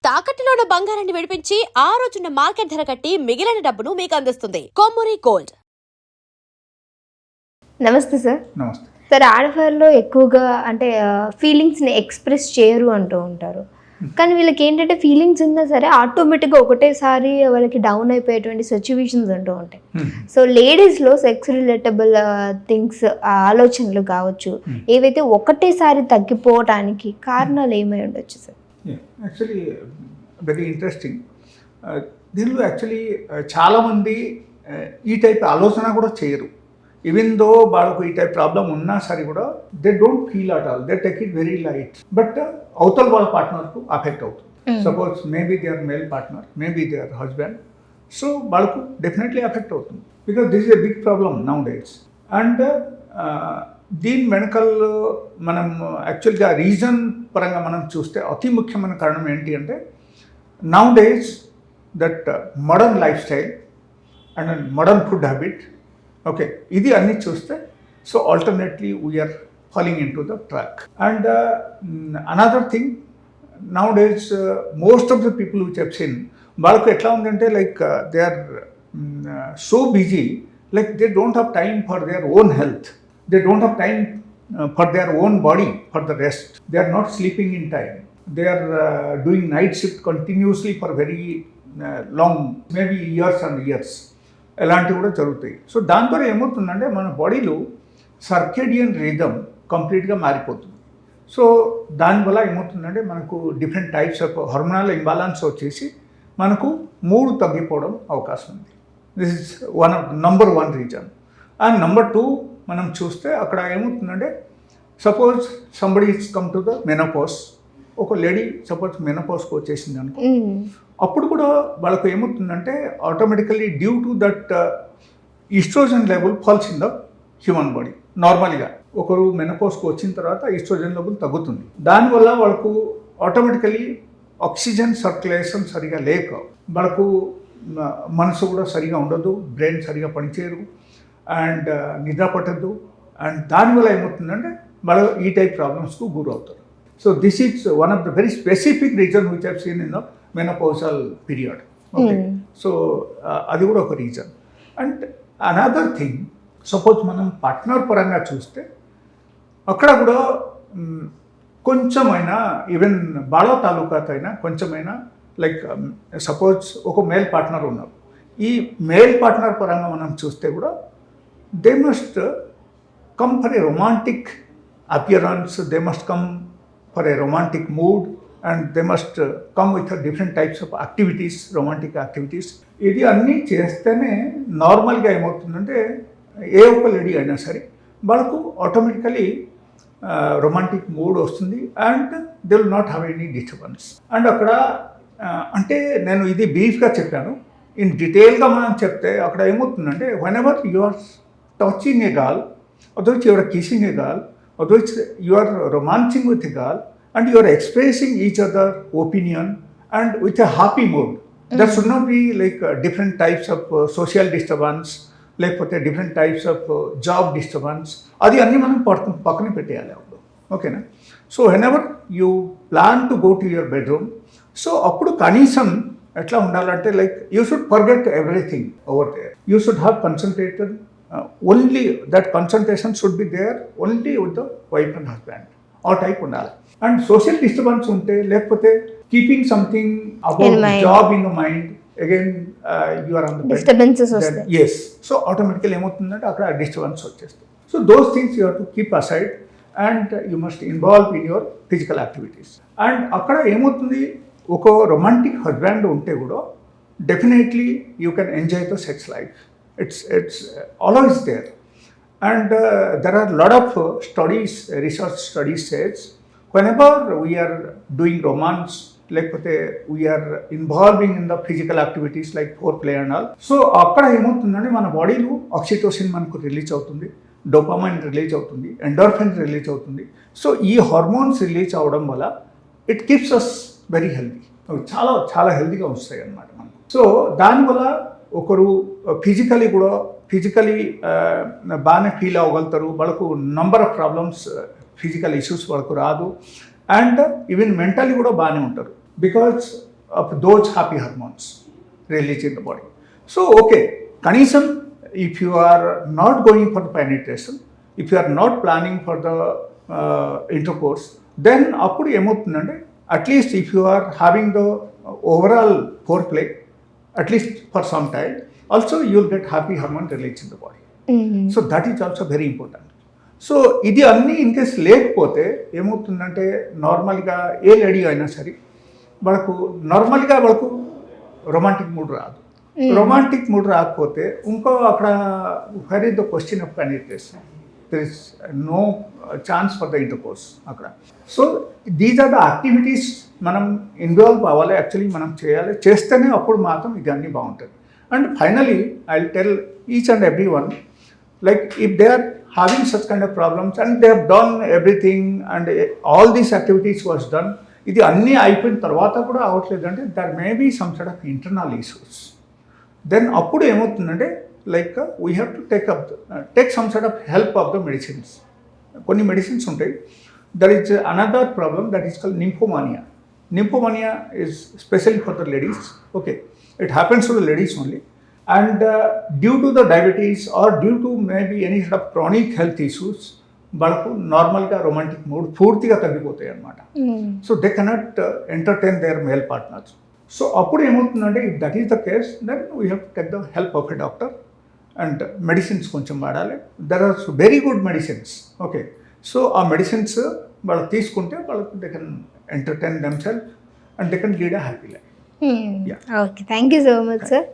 తాకట్టులో ఉన్న బంగారాన్ని విడిపించి ఆ రోజున్న మార్కెట్ ధర కట్టి మిగిలిన డబ్బును మీకు అందిస్తుంది కొమ్మూరి గోల్డ్. నమస్తే సార్. నమస్తే సార్, ఆడవారిలో ఎక్కువగా అంటే ఫీలింగ్స్ని ఎక్స్ప్రెస్ చేయరు అంటూ ఉంటారు. కానీ వీళ్ళకి ఏంటంటే ఫీలింగ్స్ ఉన్నా సరే ఆటోమేటిక్గా ఒకటేసారి వాళ్ళకి డౌన్ అయిపోయేటువంటి సిచ్యువేషన్స్ అంటూ ఉంటాయి. సో లేడీస్లో సెక్స్ రిలేటబుల్ థింగ్స్ ఆలోచనలు కావచ్చు, ఏవైతే ఒకటేసారి తగ్గిపోవటానికి కారణాలు ఏమై ఉండొచ్చు సార్? Actually very interesting. దీనిలో యాక్చువల్లీ చాలామంది ఈ టైప్ ఆలోచన కూడా చేయరు. ఈవెన్ దో వాళ్ళకు ఈ టైప్ ప్రాబ్లం ఉన్నా సరే కూడా they don't feel at all, they take it very light. But అవతల వాళ్ళ పార్ట్నర్కు అఫెక్ట్ అవుతుంది. Suppose maybe they are male partner, maybe they are husband, so వాళ్ళకు డెఫినెట్లీ అఫెక్ట్ అవుతుంది. Because this is a big problem nowadays. And దీని వెనకాల మనం యాక్చువల్గా రీజన్ పరంగా మనం చూస్తే అతి ముఖ్యమైన కారణం ఏంటి అంటే nowadays that modern life style and modern food habit. Okay, ఇది అన్నీ చూస్తే so alternately we are falling into the track. And another thing, nowadays most of the people which have seen, వాళ్ళకు ఎట్లా ఉందంటే like they are so busy, like they don't have time for their own health, they don't have time for their own body for the rest, they are not sleeping in time, they are doing night shift continuously for very long, maybe years and years, అలాంటివి కూడా జరుగుతాయి. So దాని ద్వారా ఏమవుతుందంటే మన బాడీలో circadian rhythm కంప్లీట్గా మారిపోతుంది. సో దానివల్ల ఏమవుతుందంటే మనకు different types of hormonal imbalance వచ్చేసి మనకు మూడు తగ్గిపోవడం అవకాశం ఉంది. This is one of number one reason. And number two మనం చూస్తే అక్కడ ఏమవుతుందంటే suppose somebody it's come to the menopause, ఒక లేడీ సపోజ్ మెనోపాజ్కి వచ్చేసింది అనుకో, అప్పుడు కూడా వాళ్ళకు ఏమవుతుందంటే automatically due to that estrogen level falls in the human body. నార్మల్గా ఒకరు మెనోపాజ్కి వచ్చిన తర్వాత ఈస్ట్రోజన్ లెవెల్ తగ్గుతుంది. దానివల్ల వాళ్ళకు ఆటోమేటికలీ ఆక్సిజన్ సర్క్యులేషన్ సరిగా లేక వాళ్ళకు మనసు కూడా సరిగా ఉండదు, బ్రెయిన్ సరిగా పనిచేయరు, అండ్ నిద్ర పట్టద్దు. అండ్ దానివల్ల ఏమవుతుందంటే వాళ్ళు ఈ టైప్ ప్రాబ్లమ్స్కు గురవుతారు. So this is one of the very specific reason which have seen in the menopausal period. Okay, so అది కూడా ఒక reason. And another thing, suppose మనం పార్ట్నర్ పరంగా చూస్తే అక్కడ కూడా కొంచెమైనా ఈవెన్ బాడో తాలూకాతో అయినా కొంచెమైనా లైక్ సపోజ్ ఒక మేల్ పార్ట్నర్ ఉన్నారు, ఈ మేల్ పార్ట్నర్ పరంగా మనం చూస్తే కూడా they must come for a romantic appearance, they must come for a romantic mood, and they must come with different types of activities, romantic activities. ఇది అన్నీ చేస్తేనే నార్మల్గా ఏమవుతుందంటే ఏ ఒక్క లేడీ అయినా సరే వాళ్ళకు ఆటోమేటికలీ రొమాంటిక్ మూడ్ వస్తుంది and they will not have any disturbance. And అక్కడ అంటే నేను ఇది బ్రీఫ్గా చెప్పాను. ఇన్ డీటెయిల్గా మనం చెప్తే అక్కడ ఏమవుతుందంటే whenever you are touching a girl, అదొచ్చి you are kissing a girl, అదొచ్చి you are romancing with a girl, and you are expressing each other opinion and with a happy mood. There should not be like different types of social disturbance, లేకపోతే different types of job disturbance, అది అన్నీ మనం పక్కన పెట్టేయాలి అప్పుడు. ఓకేనా? So whenever you plan to go to your bedroom, so అప్పుడు కనీసం ఎట్లా ఉండాలంటే like you should forget everything over there, you should have concentrated only, that concentration should be there only with the wife and husband, ఆ type ఉండాలి. And social disturbance ఉంటే లేకపోతే keeping something about job in the mind, again you are on the disturbances వస్తాయి. yes, so automatical ఏమవుతుందంటే అక్కడ disturbance వచ్చేస్తుంది. So those things you have to keep aside and you must involve in your physical activities. And అక్కడ ఏమవుతుంది, ఒక romantic husband ఉంటే కూడా definitely you can enjoy the sex life. It's always there. And there are a lot of studies, research studies says whenever we are doing romance, like we are involving in the physical activities like foreplay and all, so అక్కడ ఏమవుతుందంటే మన బాడీలో oxytocin మనకు release అవుతుంది, dopamine release అవుతుంది, endorphin release అవుతుంది. So ఈ hormones release అవడం వల్ల it keeps us very healthy, చాలా చాలా హెల్దీగా వస్తాయి అన్నమాట మనకు. సో దానివల్ల ఒకరు ఫిజికలీ బాగానే ఫీల్ అవ్వగలుగుతారు, వాళ్ళకు number of problems, physical issues వాళ్ళకు రాదు, అండ్ ఈవెన్ మెంటలీ కూడా బాగానే ఉంటారు. Because of those happy hormones released in the body. So, okay, kanisam, if you are not going for the penetration, if you are not planning for the intercourse, then appudu emotundante, at least if you are having the overall foreplay, at least for some time, also you will get happy hormone released in the body. So that is also very important. So ఇది అన్నీ in case లేకపోతే ఏమవుతుందంటే నార్మల్గా ఏ lady అయినా సరే వాళ్ళకు నార్మల్గా వాళ్ళకు రొమాంటిక్ మూడ్ రాదు. రొమాంటిక్ మూడ్ రాకపోతే ఇంకో అక్కడ where is the question of penetration, there is no chance for the intercourse అక్కడ. So these are the activities మనం ఇన్వాల్వ్ అవ్వాలి, యాక్చువల్లీ మనం చేయాలి, చేస్తేనే అప్పుడు మాత్రం ఇది అన్నీ బాగుంటుంది. And finally I will tell each and every one, like if they are having such kind of problems and they have done everything and all these activities was done, ఇది అన్నీ అయిపోయిన తర్వాత కూడా అవ్వట్లేదంటే there may be some sort of internal issues. Then అప్పుడు ఏమవుతుందంటే like we have to take some sort of help of the medicines. కొన్ని medicines ఉంటాయి. There is another problem that is called nymphomania. Nymphomania is specially for the ladies. Okay, it happens to the ladies only. And due to the diabetes or due to maybe any sort of chronic health issues, వాళ్ళకు నార్మల్గా romantic mood పూర్తిగా తగ్గిపోతాయి అన్నమాట. So they cannot entertain their male partners. So అప్పుడు ఏమవుతుందంటే if that is the case then we have to take the help of a doctor and medicines కొంచెం వాడాలి. There are very good medicines. Okay, so ఆ medicines వాళ్ళు తీసుకుంటే వాళ్ళకు they can entertain them self and they can lead a happy life. Okay, thank you so much sir.